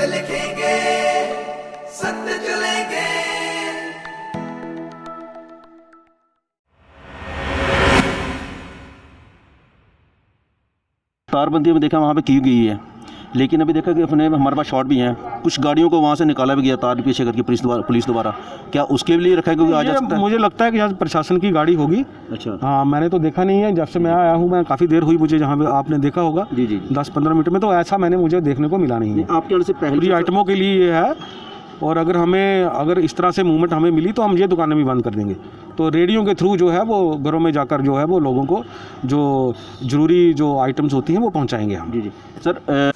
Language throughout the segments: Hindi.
पे लिखेंगे, सत्य चलेंगे। तारबंदी में देखा वहाँ पे की गई है, लेकिन अभी देखा कि अपने हमारे पास शॉट भी हैं, कुछ गाड़ियों को वहाँ से निकाला भी गया तार पीछे करके पुलिस द्वारा। क्या उसके लिए रखा है क्योंकि आ जा सकता है? मुझे लगता है कि यहाँ प्रशासन की गाड़ी होगी। अच्छा। हाँ, मैंने तो देखा नहीं है, जब से मैं आया हूँ, मैं काफ़ी देर हुई मुझे, जहाँ पे आपने देखा होगा जी जी 10-15 मिनट में, तो ऐसा मुझे देखने को मिला नहीं है। आपके यहाँ से पूरी पहले आइटमों के लिए ये है, और अगर इस तरह से मूवमेंट हमें मिली तो हम ये दुकानें भी बंद कर देंगे। तो रेडियो के थ्रू जो है वो घरों में जाकर जो है वो लोगों को जो ज़रूरी जो आइटम्स होती हैं वो पहुँचाएँगे हम। जी जी सर।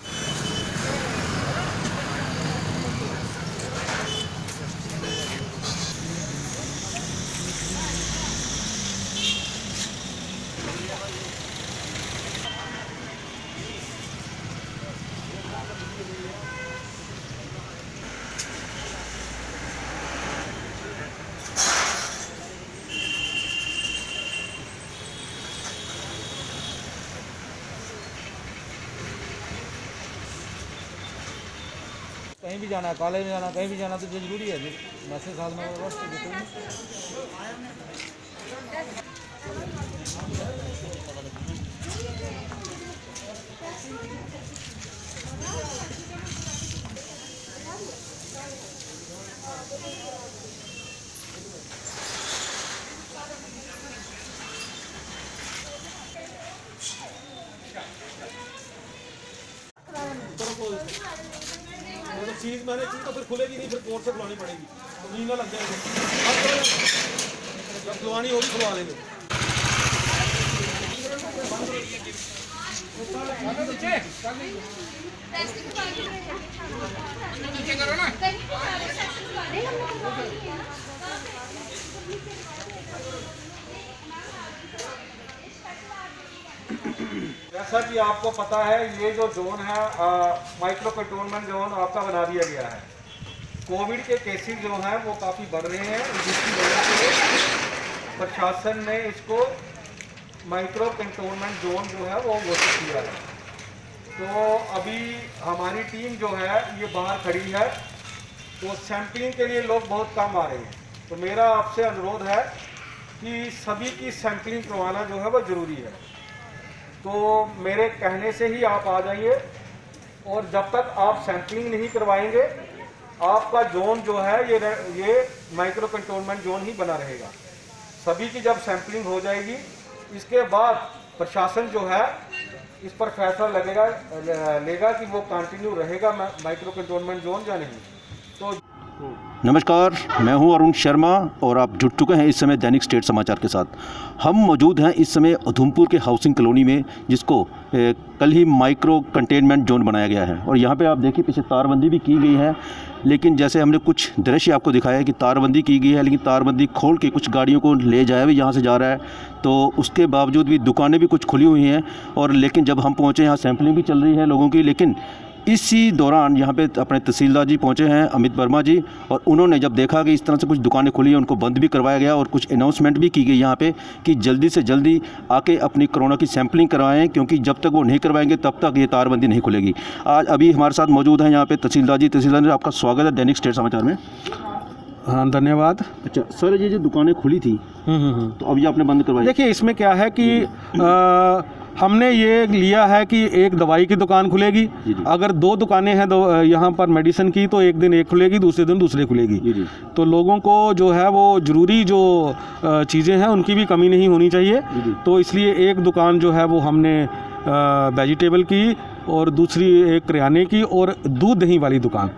कहीं भी जाना है, कॉलेज में जाना है, कहीं भी जाना तो जरूरी है। मैसेज साथ में बस चीज़ मैंने की तो फिर खुलेगी नहीं, फिर कोर्ट से खुलवानी पड़ेगी, तो महीना लग जाएगा। जब खुलवानी होगी खुलवा लेंगे। जैसा कि आपको पता है, ये जो जोन है माइक्रो कंटेनमेंट जोन आपका बना दिया गया है। कोविड के केसेस जो हैं वो काफ़ी बढ़ रहे हैं, जिसकी वजह से प्रशासन ने इसको माइक्रो कंटेनमेंट जोन जो है वो घोषित किया है। तो अभी हमारी टीम जो है ये बाहर खड़ी है, तो सैंपलिंग के लिए लोग बहुत कम आ रहे हैं। तो मेरा आपसे अनुरोध है कि सभी की सैंपलिंग करवाना जो है वो ज़रूरी है। तो मेरे कहने से ही आप आ जाइए, और जब तक आप सैंपलिंग नहीं करवाएंगे आपका जोन जो है ये माइक्रो कंटेनमेंट जोन ही बना रहेगा। सभी की जब सैंपलिंग हो जाएगी, इसके बाद प्रशासन जो है इस पर फैसला लेगा कि वो कंटिन्यू रहेगा माइक्रो कंटेनमेंट जोन या नहीं। तो नमस्कार, मैं हूं अरुण शर्मा और आप जुड़ चुके हैं इस समय दैनिक स्टेट समाचार के साथ। हम मौजूद हैं इस समय उधमपुर के हाउसिंग कॉलोनी में, जिसको कल ही माइक्रो कंटेनमेंट जोन बनाया गया है। और यहाँ पे आप देखिए पीछे तारबंदी भी की गई है, लेकिन जैसे हमने कुछ दृश्य आपको दिखाया है कि तारबंदी की गई है, लेकिन तारबंदी खोल के कुछ गाड़ियों को ले जाया भी यहाँ से जा रहा है। तो उसके बावजूद भी दुकानें भी कुछ खुली हुई हैं, और लेकिन जब हम पहुँचे यहाँ सैंपलिंग भी चल रही है लोगों की। लेकिन इसी दौरान यहाँ पे अपने तहसीलदार जी पहुँचे हैं, अमित वर्मा जी, और उन्होंने जब देखा कि इस तरह से कुछ दुकानें खुली हैं, उनको बंद भी करवाया गया और कुछ अनाउंसमेंट भी की गई यहाँ पे कि जल्दी से जल्दी आके अपनी कोरोना की सैंपलिंग करवाएं, क्योंकि जब तक वो नहीं करवाएंगे तब तक ये तारबंदी नहीं खुलेगी। आज अभी हमारे साथ मौजूद हैं यहाँ पे तहसीलदार जी। तहसीलदार जी, आपका स्वागत है दैनिक स्टेट समाचार में। हाँ, धन्यवाद। अच्छा सर, ये जो दुकानें खुली थी तो अभी आपने बंद करवाई। देखिए, इसमें क्या है कि हमने ये लिया है कि एक दवाई की दुकान खुलेगी। अगर 2 दुकानें हैं यहाँ पर मेडिसिन की, तो एक दिन एक खुलेगी, दूसरे दिन दूसरे खुलेगी। तो लोगों को जो है वो ज़रूरी जो चीज़ें हैं उनकी भी कमी नहीं होनी चाहिए। तो इसलिए एक दुकान जो है वो हमने वेजिटेबल की, और दूसरी एक किराने की, और दूध दही वाली दुकान,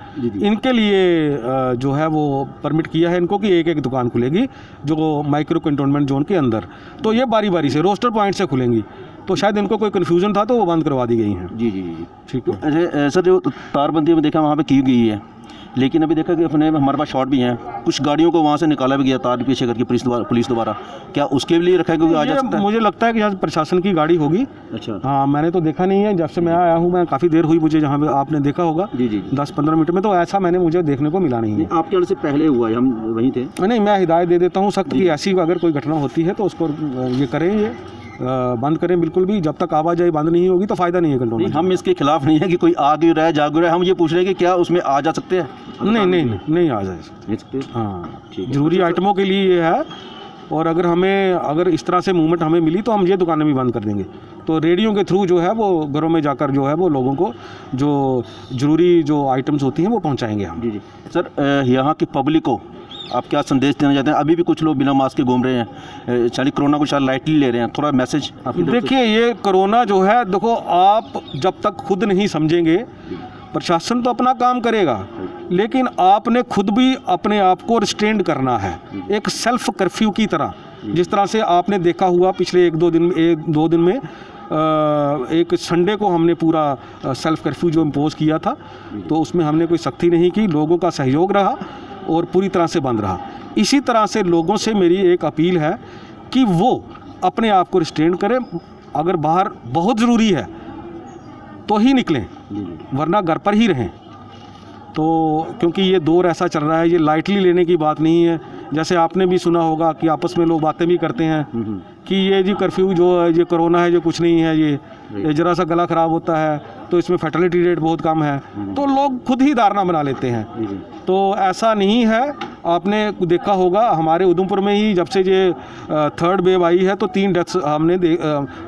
इनके लिए जो है वो परमिट किया है इनको कि एक एक दुकान खुलेगी जो माइक्रो कंटेनमेंट जोन के अंदर। तो ये बारी बारी से रोस्टर पॉइंट से खुलेंगी। तो शायद इनको कोई कन्फ्यूज़न था तो वो बंद करवा दी गई हैं। जी जी जी ठीक है। अच्छा सर, जो तारबंदी में देखा वहाँ पे की गई है, लेकिन अभी देखा कि अपने हमारे पास शॉट भी हैं, कुछ गाड़ियों को वहाँ से निकाला भी गया तार पीछे करके पुलिस द्वारा। क्या उसके लिए रखा है क्योंकि आ जा सकता है? मुझे लगता है कि यहाँ प्रशासन की गाड़ी होगी। अच्छा। हाँ, मैंने तो देखा नहीं है, जब से मैं आया हूँ, मैं काफ़ी देर हुई मुझे, जहाँ पे आपने देखा होगा जी जी 10-15 मिनट में, तो ऐसा मुझे देखने को मिला नहीं है। आपके यहाँ से पहले हुआ है, हम वहीं थे। नहीं, मैं हिदायत दे देता हूँ सख्त कि ऐसी अगर कोई घटना होती है तो उसको ये करें, ये बंद करें बिल्कुल भी। जब तक आवाजाही बंद नहीं होगी तो फ़ायदा नहीं है नहीं, कंटोनमेंट। हम इसके खिलाफ नहीं है कि कोई आ रहा है जाग रहा है, हम ये पूछ रहे हैं कि क्या उसमें आ जा सकते हैं? नहीं आ जाए। नहीं सकते। हाँ, ठीक है। ज़रूरी आइटमों के लिए ये है। और अगर इस तरह से मूवमेंट हमें मिली तो हम ये दुकानें भी बंद कर देंगे। तो रेडियो के थ्रू जो है वो घरों में जाकर जो है वो लोगों को जो ज़रूरी जो आइटम्स होती हैं वो पहुंचाएंगे हम। जी। सर, यहाँ की पब्लिक को आप क्या संदेश देना चाहते हैं? अभी भी कुछ लोग बिना मास्क के घूम रहे हैं, शायद कोरोना को शायद लाइटली ले रहे हैं, थोड़ा मैसेज आपकी तरफ से। देखिए, ये कोरोना जो है, देखो, आप जब तक खुद नहीं समझेंगे, प्रशासन तो अपना काम करेगा, लेकिन आपने खुद भी अपने आप को रिस्ट्रेंड करना है, एक सेल्फ कर्फ्यू की तरह। जिस तरह से आपने देखा हुआ पिछले एक दो दिन में एक संडे को हमने पूरा सेल्फ कर्फ्यू जो इम्पोज किया था, तो उसमें हमने कोई सख्ती नहीं की, लोगों का सहयोग रहा और पूरी तरह से बंद रहा। इसी तरह से लोगों से मेरी एक अपील है कि वो अपने आप को रिस्ट्रेन करें। अगर बाहर बहुत ज़रूरी है तो ही निकलें, वरना घर पर ही रहें। तो क्योंकि ये दौर ऐसा चल रहा है, ये लाइटली लेने की बात नहीं है। जैसे आपने भी सुना होगा कि आपस में लोग बातें भी करते हैं कि ये जी कर्फ्यू जो है, ये कोरोना है, जो कुछ नहीं है, ये ज़रा सा गला ख़राब होता है तो इसमें फर्टिलिटी रेट बहुत कम है, तो लोग खुद ही धारणा बना लेते हैं। तो ऐसा नहीं है। आपने देखा होगा हमारे उधमपुर में ही जब से ये थर्ड वेव आई है तो 3 डेथ्स हमने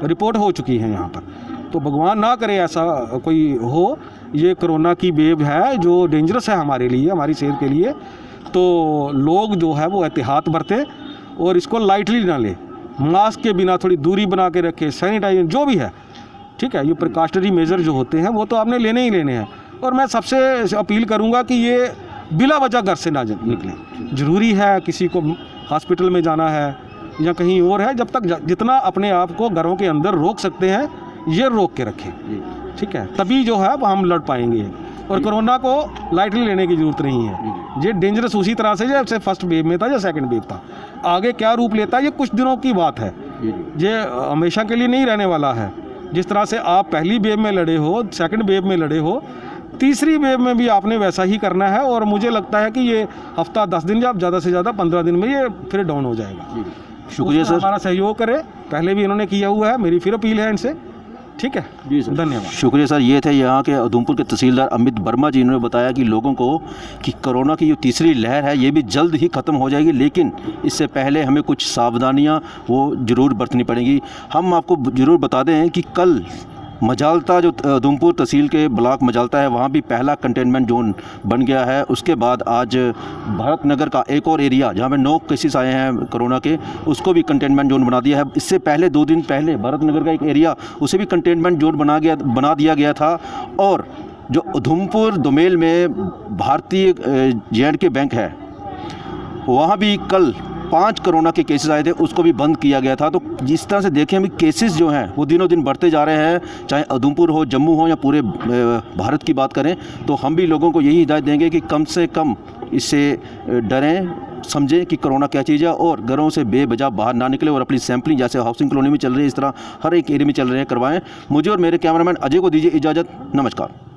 रिपोर्ट हो चुकी हैं यहाँ पर। तो भगवान ना करे ऐसा कोई हो। ये कोरोना की वेव है जो डेंजरस है हमारे लिए, हमारी सेहत के लिए। तो लोग जो है वो एहतियात बरतें और इसको लाइटली ना लें। मास्क के बिना थोड़ी दूरी बना के रखें, सैनिटाइजर जो भी है, ठीक है, ये प्रिकॉशनरी मेजर जो होते हैं वो तो आपने लेने ही लेने हैं। और मैं सबसे अपील करूंगा कि ये बिला वजह घर से ना निकलें। ज़रूरी है, किसी को हॉस्पिटल में जाना है या कहीं और है, जब तक जितना अपने आप को घरों के अंदर रोक सकते हैं ये रोक के रखें, ठीक है, तभी जो है वो हम लड़ पाएंगे। और कोरोना को लाइटली लेने की ज़रूरत नहीं है। ये डेंजरस उसी तरह से जैसे फर्स्ट वेव में था या सेकंड वेव था। आगे क्या रूप लेता है ये कुछ दिनों की बात है, ये हमेशा के लिए नहीं रहने वाला है। जिस तरह से आप पहली वेव में लड़े हो, सेकंड वेव में लड़े हो, तीसरी वेव में भी आपने वैसा ही करना है। और मुझे लगता है कि ये हफ्ता 10 दिन या ज़्यादा से ज़्यादा 15 दिन में ये फिर डाउन हो जाएगा। शुक्रिया सर, हमारा सहयोग करें, पहले भी इन्होंने किया हुआ है, मेरी फिर अपील है इनसे, ठीक है जी सर, धन्यवाद। शुक्रिया सर। ये थे यहाँ के उधमपुर के तहसीलदार अमित वर्मा जी। इन्होंने बताया कि लोगों को कि कोरोना की जो तीसरी लहर है ये भी जल्द ही ख़त्म हो जाएगी, लेकिन इससे पहले हमें कुछ सावधानियाँ वो ज़रूर बरतनी पड़ेंगी। हम आपको ज़रूर बता दें कि कल मजालता जो उधमपुर तहसील के ब्लॉक मजालता है वहाँ भी पहला कंटेनमेंट जोन बन गया है। उसके बाद आज भरत नगर का एक और एरिया जहाँ पे 9 केसेस आए हैं कोरोना के, उसको भी कंटेनमेंट जोन बना दिया है। इससे पहले 2 दिन पहले भरत नगर का एक एरिया उसे भी कंटेनमेंट जोन बना दिया गया था। और जो उधमपुर दोमेल में भारतीय J&K बैंक है वहाँ भी कल 5 कोरोना के केसेस आए थे, उसको भी बंद किया गया था। तो जिस तरह से देखें हम केसेस जो हैं वो दिनों दिन बढ़ते जा रहे हैं, चाहे उधमपुर हो, जम्मू हो या पूरे भारत की बात करें, तो हम भी लोगों को यही हिदायत देंगे कि कम से कम इससे डरें, समझें कि कोरोना क्या चीज़ है और घरों से बेवजह बाहर ना निकले और अपनी सैंपलिंग जैसे हाउसिंग कॉलोनी में चल रही है इस तरह हर एक एरिया में चल रहे हैं करवाएं। मुझे और मेरे कैमरामैन अजय को दीजिए इजाज़त। नमस्कार।